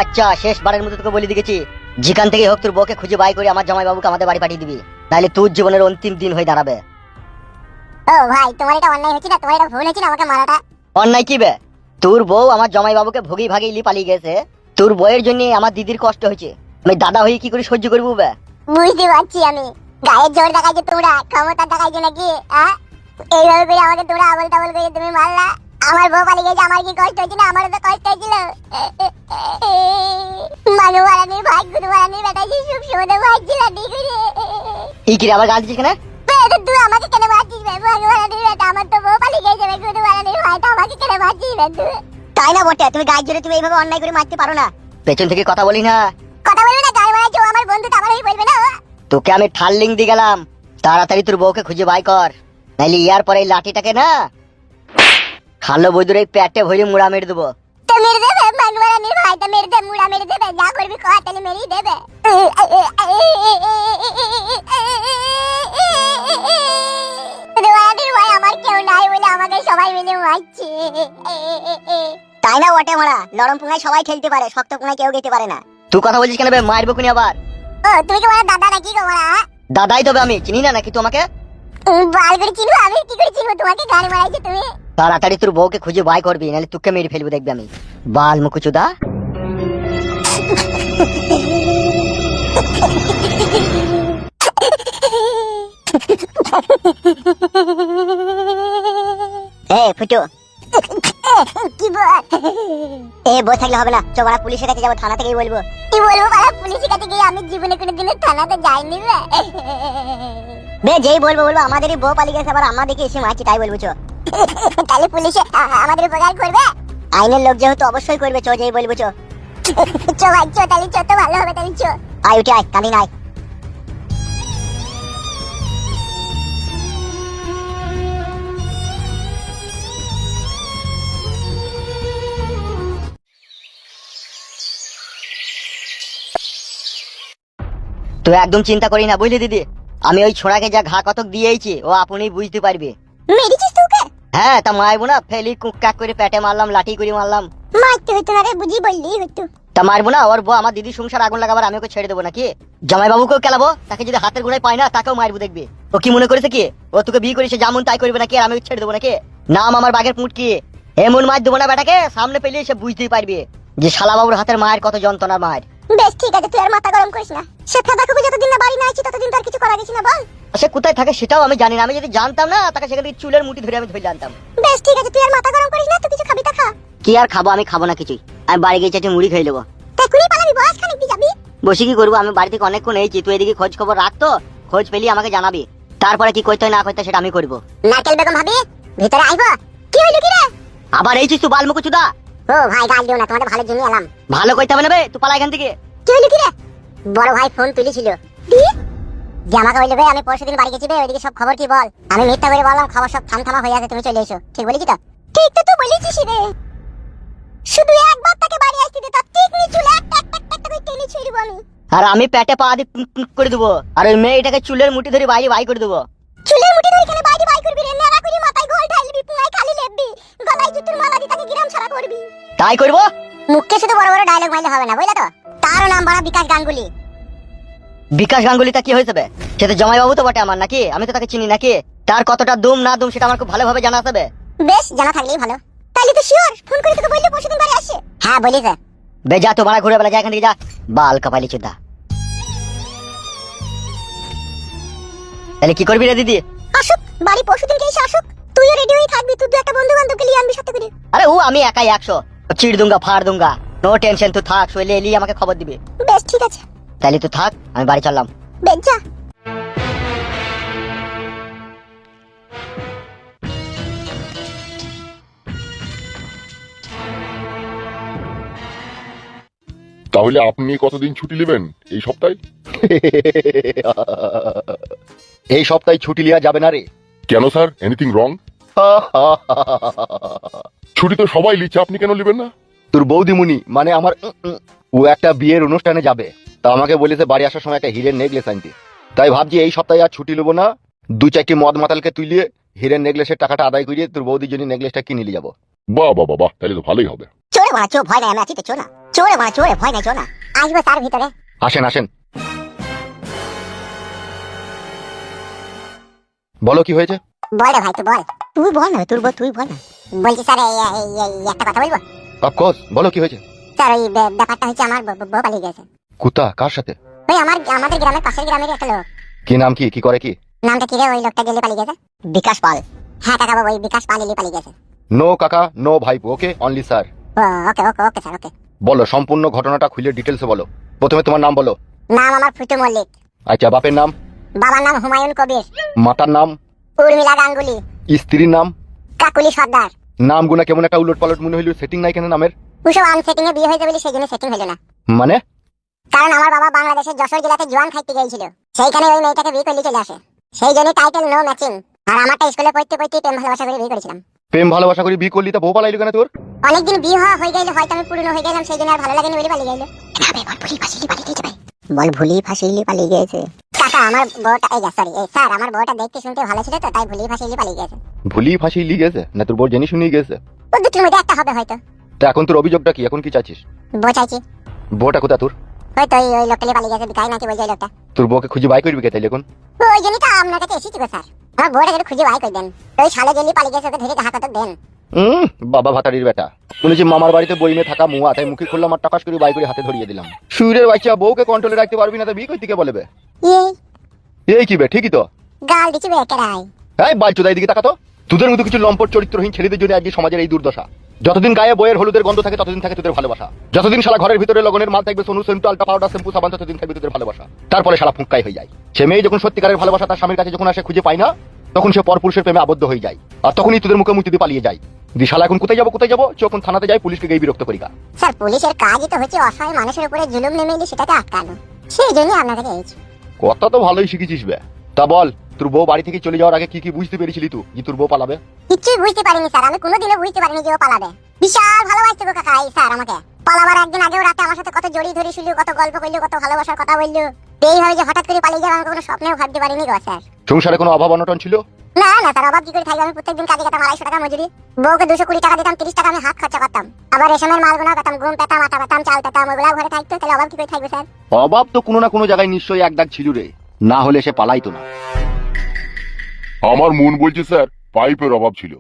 আচ্ছা, শেষবারের মতো তোকে বলে দিয়েছি, যেখান থেকে হোক তোর বউকে খুঁজে বাই করে আমার জামাই বাবুকে আমাদের বাড়ি পাঠিয়ে দিবি, নাহলে তোর জীবনের অন্তিম দিন হয়ে দাঁড়াবে। ও ভাই, তোমার এটা অন্যায় হচ্ছে না? তোমার এটা ভুল হচ্ছে না আমাকে মারাটা? অন্যায় কি বে? তোর বউ আমার জামাই বাবুকে ভুগি ভাগি লি পালিয়ে গেছে, তোর বউয়ের জন্য আমার দিদির কষ্ট হয়েছে, আমি দাদা হয়ে কি করে সহ্য করবো বে? বুঝতে পারছি আমি। গায়ের জোর দেখাইছো তোমরা, ক্ষমতা দেখাইছো নাকি? এইভাবে করে আমাকে তোমরা আবল তাবল করে তুমি মারলা। আমার বউ পালিয়ে গেছে, আমার কি কষ্ট হচ্ছে না? আমারও তো কষ্ট হয়েছিল। মানু মারানির ভাই, গুরু মারানির বেটা যে সুখ সুমদে ভাই ছিল ডিগুরে। এই কি রে, আবার গাল দিছিস কেন? তুই আমাকে কেন মারছিস বে? মানু মারানির বেটা, আমার তো বউ পালিয়ে গেছে বে। গুরু মারানির ভাইটা আমাকে কেন মারছিস বে তুই? তাই না বটে, তুমি গায়ের জোরে তুমি এইভাবে অন্যায় করে মারতে পারো না। পেছন থেকে কথা বলি না। কথা বলবে না? গায়ে মারাইছো, আমার বন্ধুটা আমার হয়ে বলবে না? তোকে আমি ঠাল্লিং দিয়ে গেলাম, তাড়াতাড়ি তোর বউকে খুঁজে বাই কর, নাইলে ইয়ার পরে এই লাঠিটাকে না খালো বৈদুর এই পেটে ভরে মুড়া মেরে দেবো। তো মেরে দেবে মানু মারানির ভাইটা, মেরে দে, মুড়া মেরে দেবে, যা করবি কর, তাহলে মেরেই দেবে। ভাই আমার কেউ নাই বলে আমাকে সবাই মিলে মারছে। তাই না বটে মারা, নরম পুঙ্গায় সবাই খেলতে পারে, শক্ত পুঙ্গায় কেউ খেতে পারে না। তুই কথা বলছিস কেন বে? মারবো কোনি আবার? ও তুমি কি বলা দাদা নাকি গো মারা? দাদাই তবে, আমি চিনি না নাকি তোমাকে? বাল করে চিনবো? আমি কি করে চিনবো তোমাকে? গাড়ি মারাইছো তুমি। তাড়াতাড়ি তোর বউকে খুঁজে বাই করবি, নাহলে তোকে মেরে ফেলবো দেখবি আমি। বাল মুকুচুদা। ফুটু কি বল? বই থাকলে হবে না, চো বাড়া পুলিশের কাছে যাবো, থানা থেকেই বলবো। কি বলবো বাড়া? পুলিশের কাছে গিয়ে আমি জীবনে কোনোদিনও থানাতে যাইনি রে। বে যেই বলবো বলবো আমাদেরই বউ পালিয়ে গেছে, আবার আমাদেরকে এসে মারছি, তাই বলবো চো। তাহলে পুলিশে আমাদের উপকার করবে? আইনের লোক যেহেতু অবশ্যই করবে, চো যেই বলবো চো। চো ভাই চো, তাহলে চো তো ভালো হবে, তাহলে চো। আয় উঠে আয়, কাঁদি নাই। তুই একদম চিন্তা করি না বুঝলি দিদি, আমি ওই ছোড়াকে যা ঘা কতক দিয়েছি ও আপনি বুঝতে পারবে। মেরেছিস তোকে? হ্যাঁ, তা মারবো না? ফেলি কুক করে পেটে মারলাম, লাঠি করে মারলাম। মারতে হইতো না রে, বুঝি বললি হইতো। তা মারবো না? ওর বউ আমার দিদির সংসার আগুন লাগাবার, আমি ওকে ছেড়ে দেবো নাকি? জামাই বাবুকেও কেলাবো, তাকে যদি হাতের গোড়ায় পাই না তাকেও মারবো দেখবি। ও কি মনে করেছে কি ও তোকে বিয়ে করেছে যেমন তাই করবে নাকি, আর আমি ওকে ছেড়ে দেবো নাকি? নাম আমার বাঘের পুঁটকি, এমন মার দেবো না বেটাকে, সামনে পেলে সে বুঝতেই পারবে যে শালা বাবুর হাতের মায়ের কত যন্ত্রণার মায়ের। বেশ ঠিক আছে, তুই আর মাথা গরম করিস না। সে ফেদা কবি যতদিন না বাড়ি না আইছি ততদিন তো আর কিছু করা গেছি না, বল। সে কোথায় থাকে সেটাও আমি জানি না, আমি যদি জানতাম না তাকে সেখান থেকে চুলের মুঠি ধরে আমি ধরে জানতাম। বেশ ঠিক আছে, তুই আর মাথা গরম করিস না, তুই কিছু খাবি তা খা। কি আর খাবো? আমি খাবো না কিছুই, আমি বাড়ি গিয়ে চাচি মুড়ি খেয়ে নেবো। তাই কুড়ি পালাবি? বয়স খানিক দিয়ে যাবি। বসে কি করবো? আমি বাড়ি থেকে অনেকক্ষণ এইছি, তুই এদিকে খোঁজ খবর রাখতো, খোঁজ পেলি আমাকে জানাবি, তারপরে কি করতে হয় না করতে হয় সেটা আমি করবো। নারকেল বেগম ভাবি ভিতরে আইবো? কি হইলো কি রে? আবার এইছিস তুই বাল মুকুচুদা? ও ভাই গাল দিও না, তোমাদের ভালো জন্য এলাম। ভালো কইতে হবে না বে, তুই পালা এখান থেকে। কি হইলো কি রে? বড় ভাই ফোন তুলেছিল যে আমাকে বলবে বে আমি পরশুদিন বাড়ি গেছি বে, ওইদিকে সব খবর কি বল। আমি মিথ্যা করে বললাম খবর সব থামথামা হয়ে আছে, তুমি চলে এসো। ঠিক বলেছি তো? ঠিক তো তুই বলেছিস রে। শুধু একবার তাকে বাড়ি আসতে দে, তার ঠিক নি চুলে একটা একটা একটা করে টেনে ছিড়বো আমি। আর আমি পেটে পা দিয়ে টুক করে দেবো, আর ওই মেয়েটাকে চুলের মুঠি ধরে বাইরে বাই করে দেবো। চুলের মুঠি ধরে কেন বাইরে বাই করবি রে? নেড়া করে মাথায় গোল ঢালবি, পুয়ায় খালি লেববি, গলায় জুতোর মালা দিয়ে তাকে গ্রাম ছাড়া করবি। তাই করবো? মুখে শুধু বড় বড় ডায়লগ মারলে হবে না, বুঝলে তো? তারও নাম বড় বিকাশ গাঙ্গুলি। বিকাশ গাঙ্গুলিটা কি হয়েছে বে? সে তো জামাই বাবু তো বটে আমার, নাকি? আমি তো তাকে চিনি নাকি? তার কতটা দুম না দুম সেটা আমার খুব ভালোভাবে জানা আছে। বেশ, জানা থাকলেই ভালো। তাইলে তো শিওর ফোন করে তোকে বললে পরশুদিন বাড়ি আসে? হ্যাঁ বলিস। বে যা, তোমার ঘুরে বেলা যা এখান থেকে, যা বাল কপালি চুদা। তাহলে কি করবি রে দিদি? আসুক বাড়ি পরশুদিন কে এসে আসুক, তুইও রেডি হয়ে থাকবি, তুই একটা বন্ধু বান্ধবকে নিয়ে আনবি সাথে করে। আরে ও আমি একাই 100 চিড় দুঙ্গা ফাড় দুঙ্গা, নো টেনশন, তুই থাক, শুয়ে এলি আমাকে খবর দিবি। বেশ ঠিক আছে, তাহলে তুই থাক, আমি বাড়ি চললাম। বেশ যা। তাহলে আপনি কতদিন ছুটি নেবেন এই সপ্তাহে? এই সপ্তাহে ছুটি লিয়া যাবে না রে। কেন স্যার, এনিথিং রং? ছুটি তো সবাই লিচ্ছে, আপনি কেন নেবেন না? তোর বৌদিমুনি মানে আমার ও একটা বিয়ের অনুষ্ঠানে যাবে, তা আমাকে বলেছে বাড়ি আসার সময় একটা হীরের নেকলেস আনতে। তাই ভাবছি এই সপ্তাহে আর ছুটি নেবো না, 2-4টি মদ মাতালকে তুলিয়ে হীরের নেকলেসের টাকাটা আদায় করিয়ে তোর বৌদির জন্য নেকলেসটা কিনে নিয়ে যাবো। বাহ বাহ বাহ বাহ, তাহলে তো ভালোই হবে। চোরে বড়া চো, ভয় নাই, আমি আছি তো, চো না। চোরে বড়া চোরে, ভয় নাই, চো না। আসবো স্যার ভিতরে। আসেন আসেন, বলো কি হয়েছে? বল রে ভাই, তুই বল। তুই বল না, তুই বল, তুই বল না। বলছি স্যার একটা কথা বলবো? অফকোর্স, বলো কি হয়েছে? স্যার ওই ব্যাপারটা হচ্ছে আমার বউ পালিয়ে গেছে। কুত্তা কার সাথে? ওই আমাদের গ্রামের পাশের গ্রামের একটা লোক। কি নাম, কি কি করে কি? নামটা কি রে? ওই লোকটা গেলে পালিয়ে গেছে। বিকাশ পাল। হ্যাঁ কাকা বাবু, ওই বিকাশ পাল পালিয়ে গেছে। নো কাকা, নো ভাইপো, ওকে অনলি স্যার। ওকে ওকে ওকে স্যার, ওকে। বলো সম্পূর্ণ ঘটনাটা খুলে ডিটেলসে বলো। প্রথমে তোমার নাম বলো। নাম আমার ফুটু মল্লিক। আচ্ছা, বাপের নাম? বাবার নাম হুমায়ুন কবির। মাতার নাম? উর্মিলা গাঙ্গুলি। স্ত্রীর নাম? কাকুলি সর্দার। নাম গুনা কেমন একটা উলট পালট মনে হইল, সেটিং নাই কেন নামের? ওসব আনসেটিং এ বিয়ে হয়েছে বলে সেই জন্য সেটিং হলো না। মানে? কারণ আমার বাবা বাংলাদেশের যশোর জেলাতে জোয়ান খাইতে গিয়েছিল, সেইখানে ওই মেয়েটাকে বিয়ে করলে চলে আসে। সেই জন্য টাইটেল নো ম্যাচিং। আর আমারটা স্কুলে পড়তে পড়তে প্রেম ভালোবাসা করে বিয়ে করেছিলাম। প্রেম ভালোবাসা করে বিয়ে করলি, তা বউ পালাইলো কেন তোর? অনেকদিন বিয়ে হয়ে গেল, হয়তো আমি পুরনো হয়ে গেলাম, সেই জন্য আর ভালো লাগেনি বলে পালিয়ে গেল। বল ভুলি ফাঁসিলি পালিয়ে গেছে। কাকা আমার বউটা, এই সরি এই স্যার, আমার বউটা দেখতে শুনতে ভালো ছিল তো, তাই ভুলি ফাঁসিলি পালিয়ে গেছে। ভুলি ফাঁসি লি গেছে না তোর বউ জেনে শুনিয়ে গেছে? ও দুটোর মধ্যে একটা হবে হয়তো। তা এখন তোর অভিযোগটা কি, এখন কি চাচ্ছিস? বউ চাইছি। বউটা কোথা তোর? হয়তো ওই লোকটা পালিয়ে গেছে, বিকাই নাকি বলছে ওই লোকটা। তোর বউকে খুঁজে বাই করবি কে তাইলে এখন? ওই জন্যই তো আপনার কাছে এসেছি গো স্যার। আমার বউটা যদি খুঁজে বাই করে দেন। ওই শালে জেলি পালিয়ে গেছে, ওকে ধরে ঘাটা তো দেন। বাবা ভাতারির বেটা, শুনেছি মামার বাড়িতে বই মেয়ে থাকা মুয়া, তাই মুখে খুললাম আর টাকাস করে বাই করে হাতে ধরিয়ে দিলাম। সুরের বাচ্চা, বউকে কন্ট্রোলে রাখতে পারবি না, তা বিয়ে করতে কে বলবে? এই কি বে, ঠিকই তো। গাল দিচ্ছি বে কেরাই। এই বালচোদাই দিকে তাকাতো। তোদের মতো কিছু লম্পট চরিত্রহীন ছেলেদের জন্য আজকে সমাজের এই দুর্দশা। যতদিন গায়ে বইয়ের হলুদের গন্ধ থাকে ততদিন থাকে তোদের ভালোবাসা। যতদিন শালা ঘরের ভিতরে লগনের মাল থাকবে সোনু সেন্টু আলটা পাউডার শ্যাম্পু সাবান, ততদিন থাকবে তোদের ভালোবাসা। তারপরে শালা ফুঁকাই হয়ে যায়। সে মেয়ে যখন সত্যিকারের ভালোবাসা তার স্বামীর কাছে যখন আসে খুঁজে পায় না, তখন সে পরপুরুষের প্রেমে আবদ্ধ হয়ে যায়। আর তখনই তোদের মুখে মুখ দিয়ে পালিয়ে যায়। দি শালা এখন কোথায় যাবো যখন থানাতে যায় পুলিশকে গিয়ে বিরক্ত করি। স্যার পুলিশের কাজই তো হচ্ছে অসহায় মানুষের উপরে জুলুম নেমে এলে সেটাকে আটকানো। সেই জন্য আপনার কাছে এসেছি। কথা তো ভালোই শিখেছিস বে। তা বল, তোর বউ বাড়ি থেকে চলে যাওয়ার আগে কি কি বুঝতে পেরেছিলি তুই যে তোর বউ পালাবে? কিছুই বুঝতে পারিনি স্যার, আমি কোনোদিনও বুঝতে পারিনি যে ও পালাবে। বিশাল ভালোবাসতো গো কাকা এই স্যার আমাকে। পালাবার একদিন আগেও রাতে আমার সাথে কত জড়িয়ে ধরে শুনলো, কত গল্প করলো, কত ভালোবাসার কথা বললো। এইভাবে যে হঠাৎ করে পালিয়ে যাবে আমি কোনো স্বপ্নেও ভাবতে পারিনি গো স্যার। সংসারে কোনো অভাব অনটন ছিল? না না স্যার, অভাব কি করে থাকবে? আমি প্রত্যেকদিন কাজে যেতাম 250 টাকা মজুরি। বউকে 220 টাকা দিতাম, 30 টাকা আমি হাত খরচা করতাম। আবার রেশমের মাল গোনা করতাম, গম পেতাম, আটা পেতাম, চাল পেতাম, ওগুলা ঘরে থাকতো। তাহলে অভাব কি করে থাকবে স্যার? অভাব তো কোনো না কোনো জায়গায় নিশ্চয়ই এক দাগ ছিল রে, না হলে সে পালাইতো না। আমার মন বলছে স্যার পাইপের অভাব ছিল।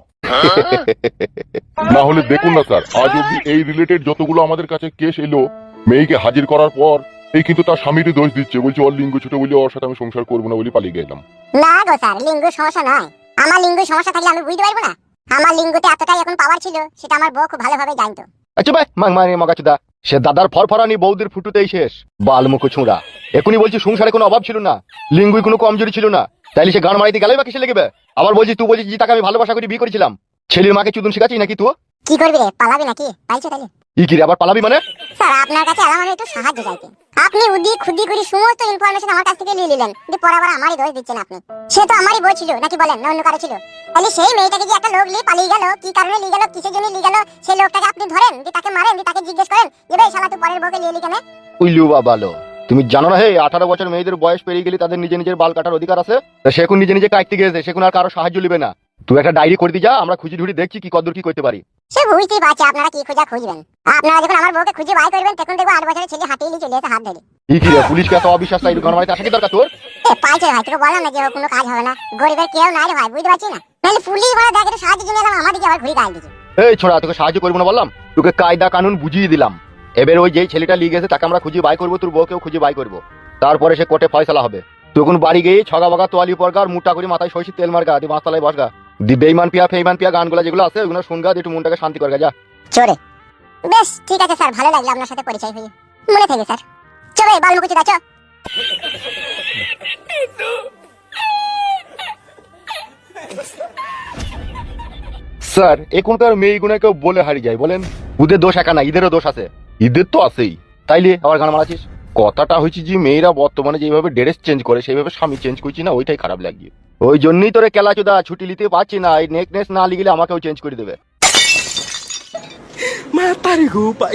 না হলে দেখুন না স্যার, আজ অব্দি এই রিলেটেড যতগুলো আমাদের কাছে কেস এলো, মেয়েকে হাজির করার পর এই কিন্তু তার স্বামীরই দোষ দিচ্ছে, বলছে ওর লিঙ্গ ছোট বলে ওর সাথে আমি সংসার করবো না বলে পালিয়ে গেলাম। না গো স্যার, লিঙ্গ সমস্যা নয়। আমার লিঙ্গ সমস্যা থাকলে আমি বুঝতে পারবো না? আমার লিঙ্গতে এতটাই এখন পাওয়ার ছিল, সেটা আমার বউ খুব ভালোভাবে জানতো। আচ্ছা ভাই মাংমারে মগাচুদা, সে দাদার ফরফরানি বৌদির ফুটুতেই শেষ। বালমুখ ছুঁড়া, এখনই বলছি সংসারে কোনো অভাব ছিল না, লিঙ্গুই কোনো কমজোরি ছিল না, তাইলে সে গান মারাইতে গেলেই বা কিসে লেগেবে? আবার বলছি তুই বলছিস যে তাকে আমি ভালোবাসা করে বিয়ে করেছিলাম, ছেলের মাকে চুদন শিখাচ্ছি নাকি তুই? কি করবি রে, পালাবি নাকি? পাইছো তাহলে? ই কি রে, আবার পালাবি মানে? স্যার আপনার কাছে এলাম আমি একটু সাহায্য চাইতে। আপনি উদি খুদি করে সমস্ত ইনফরমেশন আমার কাছ থেকে নিয়ে নিলেন, কিন্তু পরে আবার আমারই দোষ দিচ্ছেন আপনি। সে তো আমারই বউ ছিল নাকি বলেন, না অন্য কারো ছিল? তাহলে সেই মেয়েটাকে যে একটা লোক নিয়ে পালিয়ে গেল, কি কারণে নিয়ে গেল, কিসের জন্য নিয়ে গেল, সেই লোকটাকে আপনি ধরেন, যে তাকে মারেন, যে তাকে জিজ্ঞেস করেন যে ভাই শালা তুই পরের বউকে নিয়ে এলি কেন? উইলু বাবালো, তুমি জানো না হে 18 বছর মেয়েদের বয়স পেরিয়ে গেলে তাদের নিজে নিজের বাল কাটার অধিকার আছে। তা সে এখন নিজে নিজে কাটতে গেছে, সে এখন আর কারো সাহায্য নেবে না। তুই একটা ডায়েরি করে দি যা, আমরা খুঁজি ঢুড়ি দেখছি কি কদ্দূর কি করতে পারি। সে বুঝতেই পারছে আপনারা কি খোঁজা খুঁজবেন। আপনারা যখন আমার বউকে খুঁজে বাই করবেন তখন দেখবো 8 বছরের ছেলে হাঁটিয়ে নিয়ে চলে এসে হাত ধরে। ই কি রে, পুলিশকে এত অবিশ্বাস নাই গান মারাইতে আসা কি দরকার তোর? পাইছে ভাই, তোকে বললাম না যে কোনো কাজ হবে না, গরিবের কেউ নাই রে ভাই, বুঝতে পারছি না? নাহলে পুলিশ বলে দেখ একটু সাহায্যের জন্য এলাম, আমাদেরকে আবার ঘুরে গাল দিচ্ছে। এই ছোড়া, তোকে সাহায্য করবো না বললাম? তোকে কায়দা কানুন বুঝিয়ে দিলাম। এবার ওই যেই ছেলেটা লিয়ে গেছে তাকে আমরা খুঁজে বাই করবো, তোর বউকেও খুঁজে বাই করবো, তারপরে সে কোর্টে ফয়সালা হবে। তখন বাড়ি গিয়ে ছগা বগা তোয়ালি পরগা, মুটা করে মাথায় সইসি তেল মারগা, দি মাছতলায় বসগা, দি বেইমান পিয়া ফেইমান পিয়া গানগুলো যেগুলো আছে ওগুলো শুনগা, একটু মনটাকে শান্তি করগা যা। চোরে বেশ ঠিক আছে স্যার, ভালো লাগলো আপনার সাথে পরিচয় হয়ে, মনে থাকে স্যার। চলো এই বালমুকুচি দাও, চল। স্যার এখনকার মেয়েগুলো কেউ বলে হারিয়ে যায় বলেন? ওদের দোষ একা না, ঈদেরও দোষ আছে। ঈদের তো আছেই, তাইলে আবার গান মারাছিস? কথাটা হয়েছে যে মেয়েরা বর্তমানে যেভাবে ড্রেস চেঞ্জ করে সেইভাবে স্বামী চেঞ্জ করছি না, ওইটাই খারাপ লাগে। ওই জন্যই তোরে কেলাচোদা ছুটি নিতে পারছি না, এই নেকনেস না লিগলে আমাকেও চেঞ্জ করে দেবে। Matari ko pa.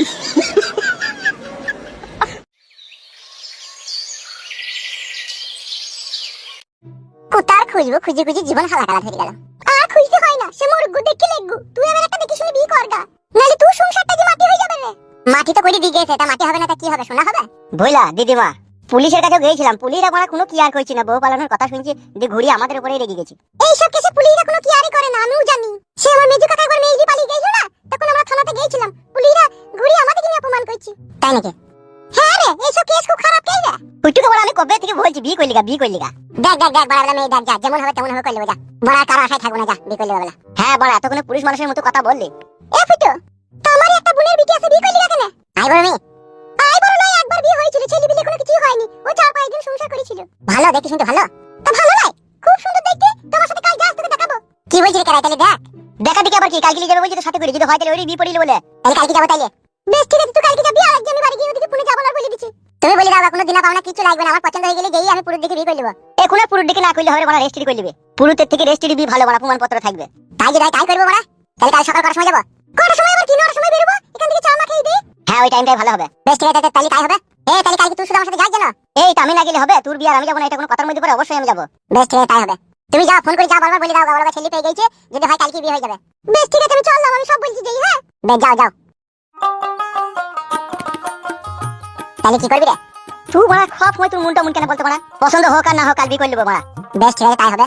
কোথার খুঁজবো, খুঁজে খুঁজে জীবন হালাকালা ধরে গেল। আর খুঁজতে হয় না, সে মুরগু দেখে লেগু তুই এবার একটা দেখি শুনে বিয়ে করগা নালে তুই সংসারটা যে মাটি হয়ে যাবে রে মাটি তো কইরে দিয়ে গেছে তা মাটি হবে না তা কি হবে সোনা হবে ভইলা দিদিমা পুলিশের কাছে গিয়েছিলাম, পুলিশরা কোনো কোনো কেয়ার করছি না, বউ পালানোর কথা শুনছি দিয়ে ঘুরি আমাদের উপরেই রেগে গেছি। এই সব কেসে পুলিশরা কোনো কেয়ারই করে না, আমিও জানি। সে আমার মেজু কাকা একবার মেইলি পালিয়ে গেছিল না, তখন আমরা থানাতে গিয়েছিলাম, পুলিশরা ঘুরি আমাদেরকে নিয়ে অপমান করছে। তাই নাকি? হ্যাঁ রে, এই সব কেস খুব খারাপ কেস রে। কুটুকে বড় আমি কবে থেকে বলছি বিয়ে করলি গা, বিয়ে করলি গা। দেখ দেখ দেখ বড় বড় মেয়ে দেখ, যা যেমন হবে তেমন হবে করে নেবো, যা বড় কারো আশায় থাকবো না, যা বিয়ে করে নেবো বলা। হ্যাঁ বড়, এতক্ষণে পুরুষ মানুষের মতো কথা বললি। এ ফুটু, তোমারই একটা বোনের বিটি আছে, বিয়ে করলি না কেন? আই বড় মেয়ে, আই বড় নয়, একবার বিয়ে হয়েছিল, ছেলে বিলে কোনো কিছুই হয়নি, ও 4-5 দিন সংসার করেছিল। ভালো দেখতে শুনতে ভালো। তা ভালো নয়, খুব সুন্দর দেখতে, তোমার সাথে কাল যাস তোকে দেখাবো। কি বলছিস কেন? তাহলে দেখ দেখা দিকে আবার কি কালকে নিয়ে যাবে বলছি তো, সাথে করে যদি হয় তাহলে ওই বিয়ে পড়িল বলে। তাহলে কালকে যাবো তাইলে। বেশ ঠিক আছে, তুই কালকে যাবি, আর একজন বাড়ি গিয়ে ওদিকে পুনে যাবো না বলে দিছি। তুমি বলে দাও কোনো দিনা পাওনা কিছু লাগবে না, আমার পছন্দ হয়ে গেলে যেই আমি পুরুষ দিকে বিয়ে করে নেবো। এখন পুরুষ দিকে না করলে হবে বড়, রেস্ট্রি করে নেবে। পুরুষের থেকে রেস্ট্রি বিয়ে ভালো, বড় প্রমাণপত্র থাকবে। তাই যে তাই করবো বড়। তাহলে কাল সকাল করার সময় যাবো। কটার সময় আবার 3টার সময় বেরোবো, এখান থেকে চা মা খেয়ে দিই। হ্যাঁ ওই টাইমটাই ভালো হবে। বেশ ঠিক আছে, তাহলে তাই হবে। তাহলে কালকে তুই শুধু আমার সাথে যাস জানো? এই তো আমি না গেলে হবে? তোর বিয়ে আর আমি যাবো না, এটা কোনো কথার মধ্যে পড়ে? অবশ্যই আমি যাবো। বেশ ঠিক আছে, তাই হবে। তুমি যাও, ফোন করে যাও, বারবার বলে দাও বাবা ছেলে পেয়ে গেছে, যদি হয় কালকে বিয়ে হয়ে যাবে। বেশ ঠিক আছে, আমি চললাম, আমি সব বলছি যাই। হ্যাঁ বেশ, যাও যাও। তাহলে কি করবি রে তুই? বড়া সব সময় তোর মনটা মন কেন বলতে পারা? পছন্দ হোক আর না হোক কাল বিয়ে করে নেবো বড়া। বেশ ঠিক আছে, তাই হবে।